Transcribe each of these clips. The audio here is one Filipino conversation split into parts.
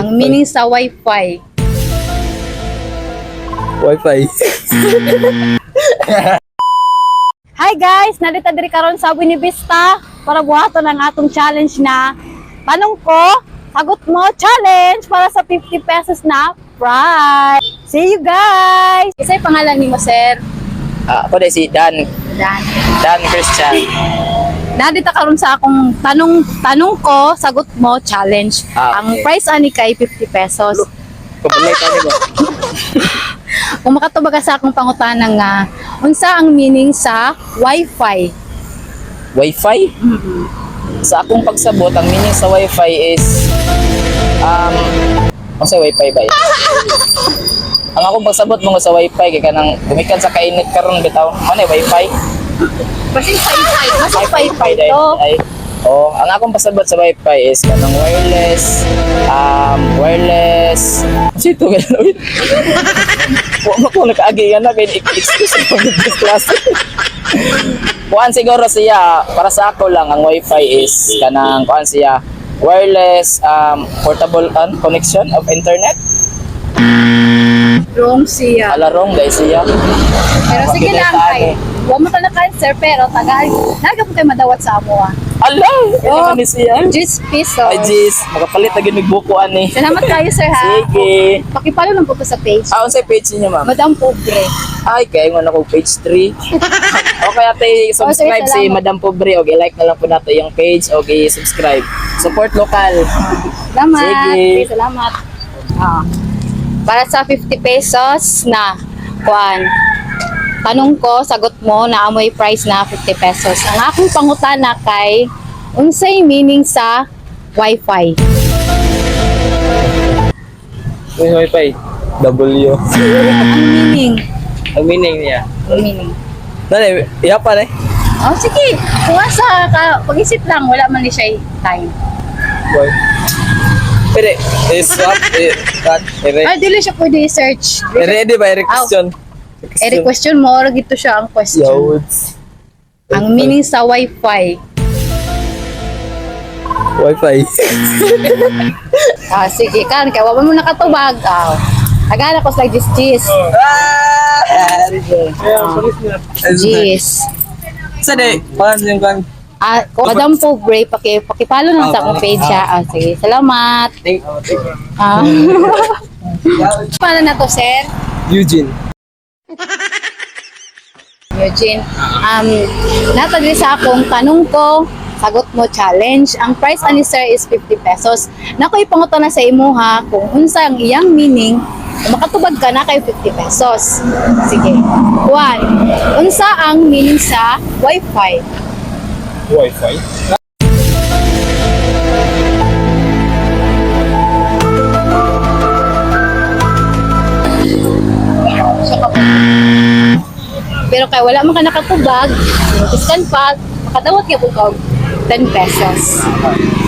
Ang meaning sa Wi-Fi. Wi-Fi. Hi guys! Nandito diri karon sa Buenavista para buhaton ang atong challenge na tanong ko, sagot mo, challenge para sa 50 pesos na prize. See you guys! Isa'y pangalan ni mo, sir? Ako na si Dan. Dan Christian. Nandito karon sa akong tanong ko, sagot mo, challenge. Ang Okay. price ani kay 50 pesos. Kapalay ka ba? Kung makatubag ka sa akong pangutana nga, unsa ang meaning sa Wi-Fi? Wi-Fi? Sa akong pagsabot, ang meaning sa Wi-Fi is ano sa Wi-Fi ba? Ang akong pagsabot mo sa Wi-Fi kay kanang gumikan sa kainit karon bitaw. Ano Wi-Fi? Basin Wi-Fi. Basin Wi-Fi dahil to. ay ang akong pasabot sa Wi-Fi is kanang wireless sito ganun. Wa ko nakaagi na kay excuse mo this class. Kuan siguro siya para sa ako lang ang Wi-Fi is kanang kuan siya wireless portable connection of internet. Wrong siya. Alarong guys siya. Pero sige lang kay. Wa mo ka na cancer pero tagal. Naga po kayo madawat sa amo ah. Ala, ano ni siya? 10 pesos. Ay jeez, makapalit na ginig bukuan ni. Salamat kayo sir ha. Sige. Pakipalo lang po ko sa page. Unsay page niyo ma'am? Madam Pobre. Ay, kaya nga ako page 3. Okay, ate, subscribe sir, si salamat. Madam Pobre. Okay, like na lang po natin yung page. Okay, subscribe. Support local. Salamat. Sige. Salamat. Para sa 50 pesos na kuan. Tanong ko, sagot mo na amoy price na 50 pesos. Ang akong pangutana kay unsay meaning sa Wi-Fi? May Wi-Fi. W. Ang meaning? Ang meaning niya. Ang meaning. Dali, iya pa rin. Oh, sige. Kung sa pag-isip lang, wala man ni siya time. Boy. Pwede, swap, Ay, dili siya pwede i-search. ready ba, question? Question mo, or gito siya ang question. Yods. Ang meaning sa Wi-Fi. Wi-Fi. Sige, kan, kaya wala mo nakatubag. Tagala ko sa gis. Gis. Sa de, paano yung kan? Kung Madam Pobre, pakipalo lang sa akong page ha. Sige, salamat. Thank you. Paano na to, sir? Eugene. Eugene. Natagli sa akong tanong ko, sagot mo challenge. Ang price ani sir is 50 pesos. Nakoy pangutan na sa imo ha, kung unsa ang iyang meaning, kung makatubag ka na kay 50 pesos. Sige. 1. Unsa ang meaning sa Wi-Fi? Wi-Fi? Pero kay wala man ka nakatubag, iskan pa, makadawat ka po 10 pesos.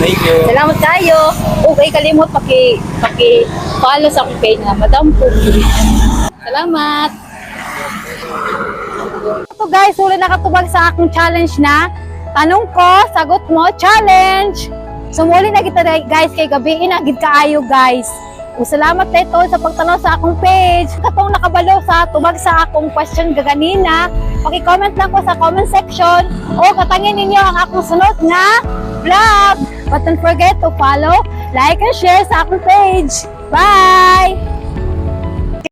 Thank you. Salamat kayo. Okay, kalimot paki-follow sa akong page na Madam Pobre. Salamat. Ito guys, huli nakatubag sa akong challenge na tanong ko, sagot mo, challenge. Sumuli na kita guys kay gabi na gid kaayo guys. Salamat dito sa pagtanaw sa akong page. Katong nakabalo sa tubag sa akong question gaganina, paki-comment lang po sa comment section o katangin ninyo ang akong sunod na vlog. But don't forget to follow, like, and share sa akong page. Bye!